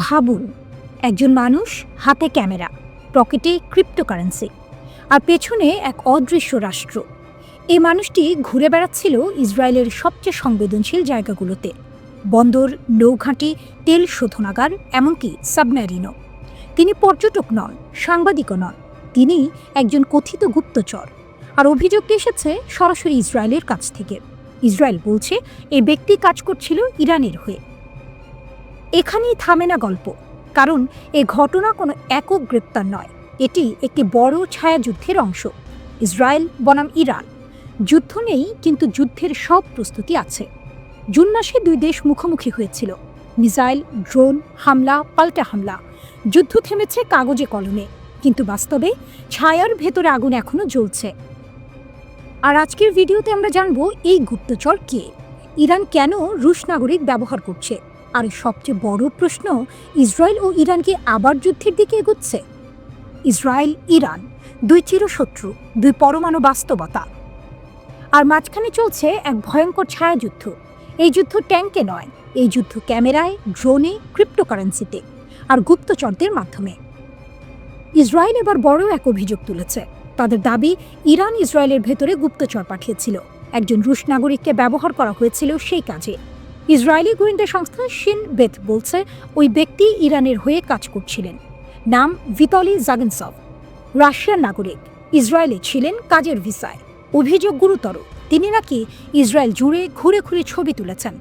ভাবুন, একজন মানুষ, হাতে ক্যামেরা, পকেটে ক্রিপ্টোকারেন্সি, আর পেছনে এক অদৃশ্য রাষ্ট্র। এই মানুষটি ঘুরে বেড়াচ্ছিল ইসরায়েলের সবচেয়ে সংবেদনশীল জায়গাগুলোতে, বন্দর, নৌঘাঁটি, তেল শোধনাগার, এমনকি সাবমেরিনও। তিনি পর্যটক নন, সাংবাদিকও নন, তিনি একজন কথিত গুপ্তচর। আর অভিযোগটি এসেছে সরাসরি ইসরায়েলের কাছ থেকে। ইসরায়েল বলছে এই ব্যক্তি কাজ করছিল ইরানের হয়ে। এখানেই থামে না গল্প, কারণ এ ঘটনা কোনো একক গ্রেপ্তার নয়, এটি একটি বড় ছায়াযুদ্ধের অংশ। ইসরায়েল বনাম ইরান, যুদ্ধ নেই, কিন্তু যুদ্ধের সব প্রস্তুতি আছে। জুন মাসে দুই দেশ মুখোমুখি হয়েছিল, মিসাইল, ড্রোন, হামলা, পাল্টা হামলা। যুদ্ধ থেমেছে কাগজে কলমে, কিন্তু বাস্তবে ছায়ার ভেতরে আগুন এখনো জ্বলছে। আর আজকের ভিডিওতে আমরা জানবো এই গুপ্তচর কে, ইরান কেন রুশ নাগরিক ব্যবহার করছে, আর সবচেয়ে বড় প্রশ্ন, ইসরায়েল ও ইরান কি আবার যুদ্ধের দিকে এগোচ্ছে? ইসরায়েল ইরান, দুই চিরশত্রু, দুই পরমাণু বাস্তবতা, আর মাঝখানে চলছে এক ভয়ঙ্কর ছায়াযুদ্ধ। এই যুদ্ধ ট্যাঙ্কে নয়, এই যুদ্ধ ক্যামেরায়, ড্রোনে, ক্রিপ্টোকারেন্সিতে আর গুপ্তচরদের মাধ্যমে। ইসরায়েল এবার বড় এক অভিযোগ তুলেছে। তাদের দাবি, ইরান ইসরায়েলের ভেতরে গুপ্তচর পাঠিয়েছিল, একজন রুশ নাগরিককে ব্যবহার করা হয়েছিল সেই কাজে। ইসরায়েলি গোয়েন্দা সংস্থা শিন বেত বলছে ওই ব্যক্তি ইরানের হয়ে কাজ করছিলেন। নাম ভিতলি জাগেনসভ, রাশিয়ান নাগরিক, ইসরায়েলে ছিলেন কাজের ভিসায়। অভিযোগ গুরুতর, তিনি নাকি ইসরায়েল জুড়ে ঘুরে ঘুরে ছবি তুলেছেন।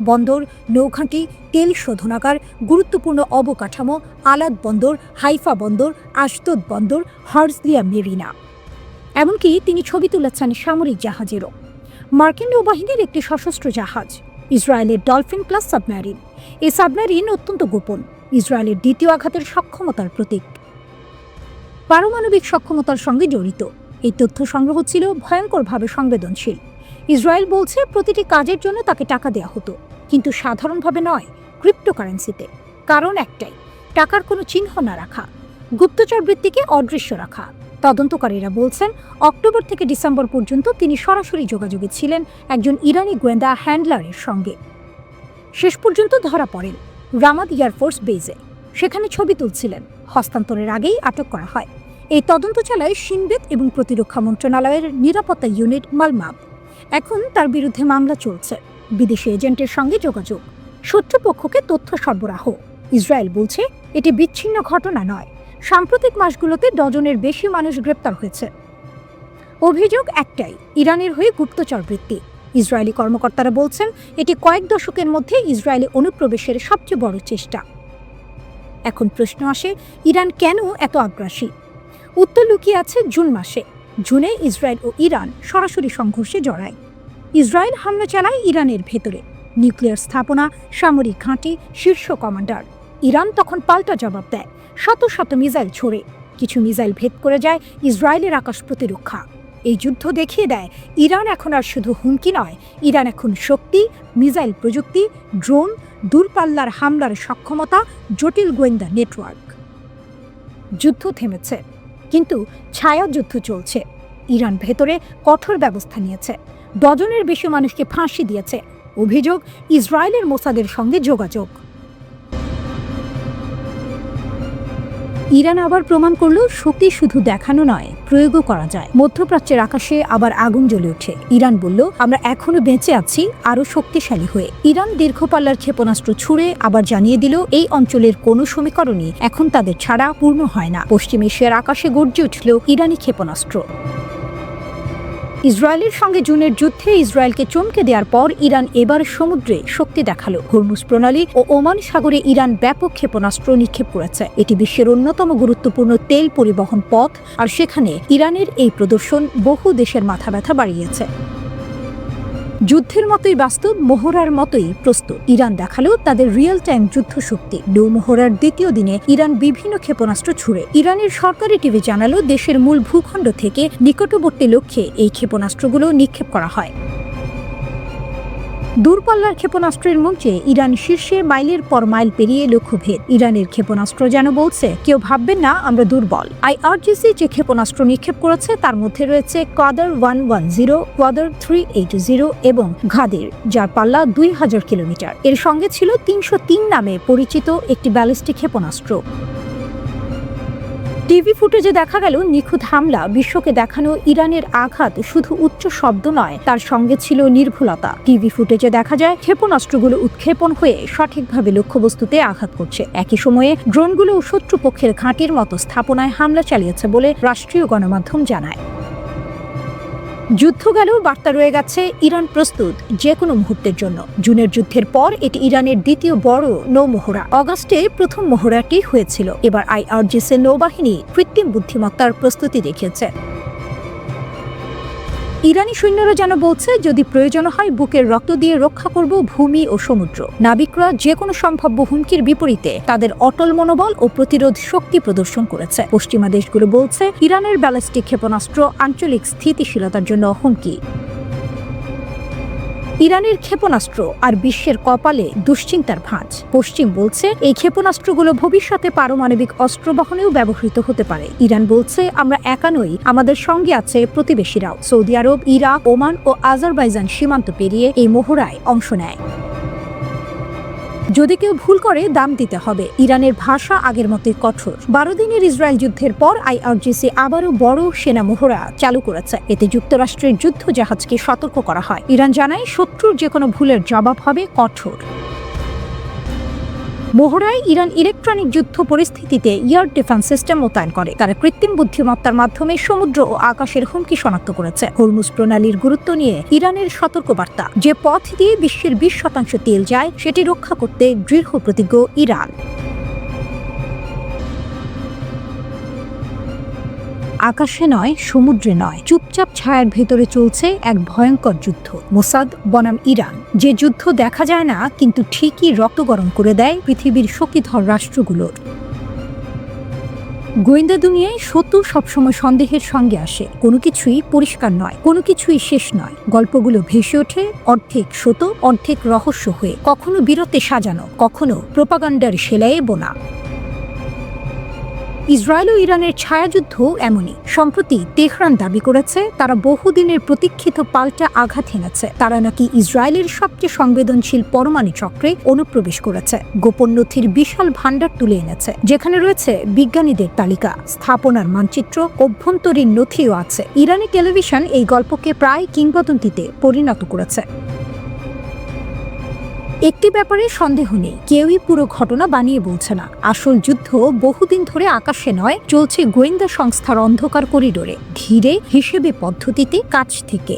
বন্দর, নৌঘাঁটি, তেল শোধনাগার, গুরুত্বপূর্ণ অবকাঠামো, আলাদ বন্দর, হাইফা বন্দর, আশদোদ বন্দর, হার্জলিয়া মেরিনা। এমনকি তিনি ছবি তুলেছেন সামরিক জাহাজেরও। মার্কিন নৌবাহিনীর একটি সশস্ত্র জাহাজ, ইসরায়েলের ডলফিন ক্লাস সাবমেরিন। এই সাবমেরিন অত্যন্ত গোপন, ইসরায়েলের দ্বিতীয় আঘাতের সক্ষমতার প্রতীক, পারমাণবিক সক্ষমতার সঙ্গে জড়িত। এই তথ্য সংগ্রহ ছিল ভয়ঙ্করভাবে সংবেদনশীল। ইসরায়েল বলছে প্রতিটি কাজের জন্য তাকে টাকা দেওয়া হতো, কিন্তু সাধারণভাবে নয়, ক্রিপ্টোকারেন্সিতে। কারণ একটাই, টাকার কোনো চিহ্ন না রাখা, গুপ্তচর বৃত্তিকে অদৃশ্য রাখা। তদন্তকারীরা বলছেন অক্টোবর থেকে ডিসেম্বর পর্যন্ত তিনি সরাসরি যোগাযোগে ছিলেন একজন ইরানি গোয়েন্দা হ্যান্ডলারের সঙ্গে। শেষ পর্যন্ত ধরা পড়েন রামাদ এয়ারফোর্স বেজে, সেখানে ছবি তুলছিলেন। হস্তান্তরের আগেই আটক করা হয়। এই তদন্ত চালায় শিনবেত এবং প্রতিরক্ষা মন্ত্রণালয়ের নিরাপত্তা ইউনিট মালমাব। এখন তার বিরুদ্ধে মামলা চলছে, বিদেশি এজেন্টের সঙ্গে যোগাযোগ, শত্রুপক্ষকে তথ্য সরবরাহ। ইসরায়েল বলছে এটি বিচ্ছিন্ন ঘটনা নয়, সাম্প্রতিক মাসগুলোতে ডজনের বেশি মানুষ গ্রেপ্তার হয়েছে। অভিযোগ একটাই, ইরানের হয়ে গুপ্তচর বৃত্তি। ইসরায়েলি কর্মকর্তারা বলছেন এটি কয়েক দশকের মধ্যে ইসরায়েলি অনুপ্রবেশের সবচেয়ে বড় চেষ্টা। এখন প্রশ্ন আসে, ইরান কেন এত আগ্রাসী? উত্তর লুকিয়ে আছে জুন মাসে। জুনে ইসরায়েল ও ইরান সরাসরি সংঘর্ষে জড়ায়। ইসরায়েল হামলা চালায় ইরানের ভেতরে, নিউক্লিয়ার স্থাপনা, সামরিক ঘাঁটি, শীর্ষ কমান্ডার। ইরান তখন পাল্টা জবাব দেয়, শত শত মিসাইল ছোড়ে। কিছু মিসাইল ভেদ করে যায় ইসরায়েলের আকাশ প্রতিরক্ষা। এই যুদ্ধ দেখিয়ে দেয় ইরান এখন আর শুধু হুমকি নয়, ইরান এখন শক্তি, মিসাইল প্রযুক্তি, ড্রোন, দূরপাল্লার হামলার সক্ষমতা, জটিল গোয়েন্দা নেটওয়ার্ক। যুদ্ধ থেমেছে, কিন্তু ছায়াযুদ্ধ চলছে। ইরান ভেতরে কঠোর ব্যবস্থা নিয়েছে, ডজনের বেশি মানুষকে ফাঁসি দিয়েছে। অভিযোগ, ইসরায়েলের মোসাদের সঙ্গে যোগাযোগ। ইরান আবার প্রমাণ করলো শক্তি শুধু দেখানো নয়, প্রয়োগও করা যায়। মধ্যপ্রাচ্যের আকাশে আবার আগুন জ্বলে ওঠে। ইরান বলল আমরা এখনো বেঁচে আছি, আরো শক্তিশালী হয়ে। ইরান দীর্ঘপাল্লার ক্ষেপণাস্ত্র ছুড়ে আবার জানিয়ে দিল এই অঞ্চলের কোনো সমীকরণই এখন তাদের ছাড়া পূর্ণ হয় না। পশ্চিম এশিয়ার আকাশে গর্জে উঠল ইরানি ক্ষেপণাস্ত্র। ইসরায়েলের সঙ্গে জুনের যুদ্ধে ইসরায়েলকে চমকে দেওয়ার পর ইরান এবার সমুদ্রে শক্তি দেখালো। হরমুজ প্রণালী ও ওমান সাগরে ইরান ব্যাপক ক্ষেপণাস্ত্র নিক্ষেপ করেছে। এটি বিশ্বের অন্যতম গুরুত্বপূর্ণ তেল পরিবহন পথ, আর সেখানে ইরানের এই প্রদর্শন বহু দেশের মাথা ব্যথা বাড়িয়েছে। যুদ্ধের মতোই বাস্তব, মহড়ার মতোই প্রস্তুত। ইরান দেখালো তাদের রিয়েল টাইম যুদ্ধ শক্তি। নৌ মহড়ার দ্বিতীয় দিনে ইরান বিভিন্ন ক্ষেপণাস্ত্র ছুড়ে। ইরানের সরকারি টিভি জানালো দেশের মূল ভূখণ্ড থেকে নিকটবর্তী লক্ষ্যে এই ক্ষেপণাস্ত্রগুলো নিক্ষেপ করা হয়। দূরপাল্লার ক্ষেপণাস্ত্রের মঞ্চে ইরান শীর্ষে মাইলের পর মাইল পেরিয়ে লক্ষ্যভেদ। ইরানের ক্ষেপণাস্ত্র যেন বলছে, কেউ ভাববেন না আমরা দুর্বল। IRGC যে ক্ষেপণাস্ত্র নিক্ষেপ করেছে তার মধ্যে রয়েছে কাদার 110, কাদার 380 এবং ঘাদির, যার পাল্লা 2000 কিলোমিটার। এর সঙ্গে ছিল 303 নামে পরিচিত একটি ব্যালিস্টিক ক্ষেপণাস্ত্র। টিভি ফুটেজে দেখা গেল নিখুঁত হামলা, বিশ্বকে দেখানো ইরানের আঘাত শুধু উচ্চ শব্দ নয়, তার সঙ্গে ছিল নির্ভুলতা। টিভি ফুটেজে দেখা যায় ক্ষেপণাস্ত্রগুলো উৎক্ষেপণ হয়ে সঠিকভাবে লক্ষ্যবস্তুতে আঘাত করছে। একই সময়ে ড্রোনগুলো শত্রুপক্ষের ঘাঁটির মতো স্থাপনায় হামলা চালিয়েছে বলে রাষ্ট্রীয় গণমাধ্যম জানায়। যুদ্ধ গেলেও বার্তা রয়ে গেছে, ইরান প্রস্তুত যে কোনো মুহূর্তের জন্য। জুনের যুদ্ধের পর এটি ইরানের দ্বিতীয় বড় নৌমহড়া। অগাস্টে প্রথম মহড়াটি হয়েছিল। এবার IRGC নৌবাহিনী কৃত্রিম বুদ্ধিমত্তার প্রস্তুতি দেখিয়েছে। ইরানি সৈন্যরা যেন বলছে, যদি প্রয়োজন হয় বুকের রক্ত দিয়ে রক্ষা করব ভূমি ও সমুদ্র। নাবিকরা যে কোনো সম্ভাব্য হুমকির বিপরীতে তাদের অটল মনোবল ও প্রতিরোধ শক্তি প্রদর্শন করেছে। পশ্চিমা দেশগুলো বলছে, ইরানের ব্যালিস্টিক ক্ষেপণাস্ত্র আঞ্চলিক স্থিতিশীলতার জন্য হুমকি। ইরানের ক্ষেপণাস্ত্র আর বিশ্বের কপালে দুশ্চিন্তার ভাঁজ। পশ্চিম বলছে, এই ক্ষেপণাস্ত্রগুলো ভবিষ্যতে পারমাণবিক অস্ত্র বহনেও ব্যবহৃত হতে পারে। ইরান বলছে, আমরা একা নই, আমাদের সঙ্গে আছে প্রতিবেশীরাও। সৌদি আরব, ইরাক, ওমান ও আজারবাইজান সীমান্ত পেরিয়ে এই মহড়ায় অংশ নেয়। যদি কেউ ভুল করে দাম দিতে হবে। ইরানের ভাষা আগের মতোই কঠোর। 12 দিনের ইসরায়েল যুদ্ধের পর IRGC আবারও বড় সেনা মহড়া চালু করেছে। এতে যুক্তরাষ্ট্রের যুদ্ধ জাহাজকে সতর্ক করা হয়। ইরান জানায়, শত্রুর যে কোনো ভুলের জবাব হবে কঠোর। মহড়ায় ইরান ইলেকট্রনিক যুদ্ধ পরিস্থিতিতে এয়ার ডিফেন্স সিস্টেম মোতায়েন করে। তারা কৃত্রিম বুদ্ধিমত্তার মাধ্যমে সমুদ্র ও আকাশের হুমকি শনাক্ত করেছে। হরমুজ প্রণালীর গুরুত্ব নিয়ে ইরানের সতর্কবার্তা, যে পথ দিয়ে বিশ্বের 20% তেল যায় সেটি রক্ষা করতে দৃঢ় প্রতিজ্ঞ ইরান। আকাশে নয়, সমুদ্রে নয়, চুপচাপ ছায়ার ভেতরে চলছে এক ভয়ঙ্কর যুদ্ধ। মোসাদ বনাম ইরান, যে যুদ্ধ দেখা যায় না কিন্তু ঠিকই রক্ত গরম করে দেয় পৃথিবীর শক্তিধর রাষ্ট্রগুলোর। গোয়েন্দা দুনিয়ায় সত্য সবসময় সন্দেহের সঙ্গে আসে। কোনো কিছুই পরিষ্কার নয়, কোনো কিছুই শেষ নয়। গল্পগুলো ভেসে ওঠে অর্ধেক সত্য অর্ধেক রহস্য হয়ে, কখনো বীরত্বে সাজানো, কখনো প্রোপাগান্ডার সেলাইয়ে বোনা। ইসরায়েল ও ইরানের ছায়াযুদ্ধ এমনই। সম্প্রতি তেহরান দাবি করেছে, তারা বহুদিনের প্রতীক্ষিত পাল্টা আঘাত হেনেছে। তারা নাকি ইসরায়েলের সবচেয়ে সংবেদনশীল পরমাণু চক্রে অনুপ্রবেশ করেছে। গোপন নথির বিশাল ভাণ্ডার তুলে এনেছে, যেখানে রয়েছে বিজ্ঞানীদের তালিকা, স্থাপনার মানচিত্র, অভ্যন্তরীণ নথিও আছে। ইরানি টেলিভিশন এই গল্পকে প্রায় কিংবদন্তিতে পরিণত করেছে। একটি ব্যাপারে সন্দেহ নেই, কেউই পুরো ঘটনা বানিয়ে বলছে না। আসল যুদ্ধ বহুদিন ধরে আকাশে নয়, চলছে গোয়েন্দা সংস্থার অন্ধকার করিডোরে, ধীরে, হিসেবে পদ্ধতিতে, কাছ থেকে।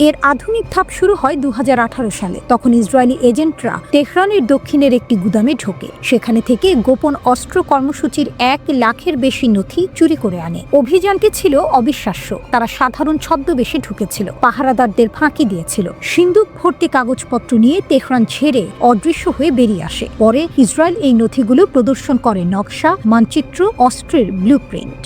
এর আধুনিক ধাপ শুরু হয় 2018 সালে। তখন ইসরায়েলি এজেন্টরা তেহরানের দক্ষিণের একটি গুদামে ঢোকে। সেখানে থেকে গোপন অস্ত্র কর্মসূচির 1 লাখের বেশি নথি চুরি করে আনে। অভিযানটি ছিল অবিশ্বাস্য। তারা সাধারণ ছদ্মবেশে ঢুকেছিল, পাহারাদারদের ফাঁকি দিয়েছিল, সিন্দুক ভর্তি কাগজপত্র নিয়ে তেহরান ছেড়ে অদৃশ্য হয়ে বেরিয়ে আসে। পরে ইসরায়েল এই নথিগুলো প্রদর্শন করে নকশা, মানচিত্র, অস্ত্রের ব্লুপ্রিন্ট।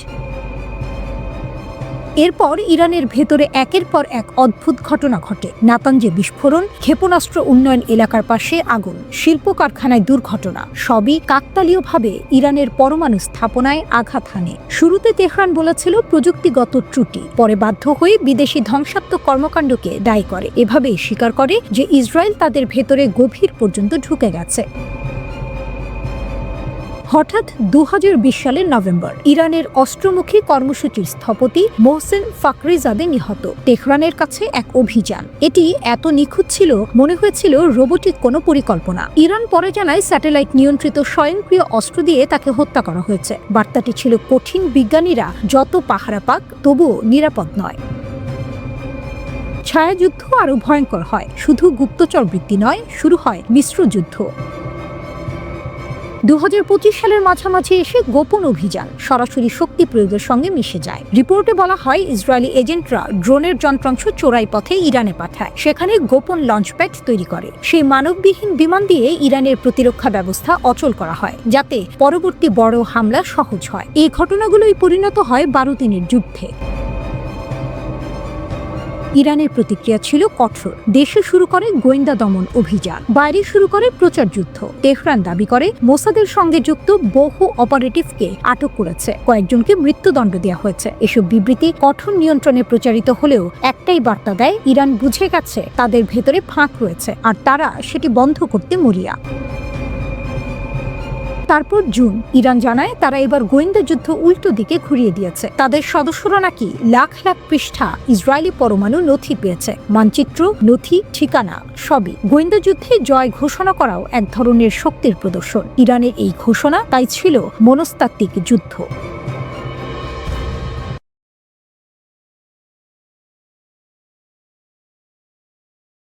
এরপর ইরানের ভেতরে একের পর এক অদ্ভুত ঘটনা ঘটে। নাতাঞ্জে বিস্ফোরণ, ক্ষেপণাস্ত্র উন্নয়ন এলাকার পাশে আগুন, শিল্প কারখানায় দুর্ঘটনা, সবই কাকতালীয়ভাবে ইরানের পরমাণু স্থাপনায় আঘাত হানে। শুরুতে তেহরান বলেছিল প্রযুক্তিগত ত্রুটি, পরে বাধ্য হয়ে বিদেশি ধ্বংসাত্মক কর্মকাণ্ডকে দায়ী করে। এভাবেই স্বীকার করে যে ইসরায়েল তাদের ভেতরে গভীর পর্যন্ত ঢুকে গেছে। হঠাৎ 2020 সালের নভেম্বর, ইরানের অস্ত্রমুখী কর্মসূচির স্থপতি মোহসেন ফাকরিজাদে নিহত। তেহরানের কাছে এক অভিযান। এটি এত নিখুঁত ছিল, মনে হয়েছিল রোবোটিক কোনো পরিকল্পনা। ইরান পরে জানায়, স্যাটেলাইট নিয়ন্ত্রিত স্বয়ংক্রিয় অস্ত্র দিয়ে তাকে হত্যা করা হয়েছে। বার্তাটি ছিল কঠিন, বিজ্ঞানীরা যত পাহারা পাক তবুও নিরাপদ নয়। ছায়াযুদ্ধ আরও ভয়ঙ্কর হয়। শুধু গুপ্তচর বৃত্তি নয়, শুরু হয় মিশ্র যুদ্ধ। 2025 সালের মাঝামাঝি এসে গোপন অভিযান সরাসরি শক্তি প্রয়োগের সঙ্গে মিশে যায়। রিপোর্টে বলা হয়, ইসরায়েলি এজেন্টরা ড্রোনের যন্ত্রাংশ চোরাই পথে ইরানে পাঠায়, সেখানে গোপন লঞ্চপ্যাড তৈরি করে। সেই মানববিহীন বিমান দিয়ে ইরানের প্রতিরক্ষা ব্যবস্থা অচল করা হয়, যাতে পরবর্তী বড় হামলা সহজ হয়। এই ঘটনাগুলোই পরিণত হয় 12 দিনের যুদ্ধে। ইরানের প্রতিক্রিয়া ছিল কঠোর। দেশে শুরু করে গোয়েন্দা দমন অভিযান, বাইরে শুরু করে প্রচার যুদ্ধ। তেহরান দাবি করে মোসাদের সঙ্গে যুক্ত বহু অপারেটিভকে আটক করেছে, কয়েকজনকে মৃত্যুদণ্ড দেওয়া হয়েছে। এসব বিবৃতি কঠোর নিয়ন্ত্রণে প্রচারিত হলেও একটাই বার্তা দেয়, ইরান বুঝে গেছে তাদের ভেতরে ফাঁক রয়েছে আর তারা সেটি বন্ধ করতে মরিয়া। তারপর জুন, ইরান জানায় তারা এবার গোয়েন্দা যুদ্ধ উল্টো দিকে ঘুরিয়ে দিয়েছে। তাদের সদস্যরা নাকি লাখ লাখ পৃষ্ঠা ইসরায়েলি পরমাণু নথি পেয়েছে, মানচিত্র, নথি, ঠিকানা সবই। গোয়েন্দা যুদ্ধে জয় ঘোষণা করাও এক ধরনের শক্তির প্রদর্শন। ইরানের এই ঘোষণা তাই ছিল মনস্তাত্ত্বিক যুদ্ধ।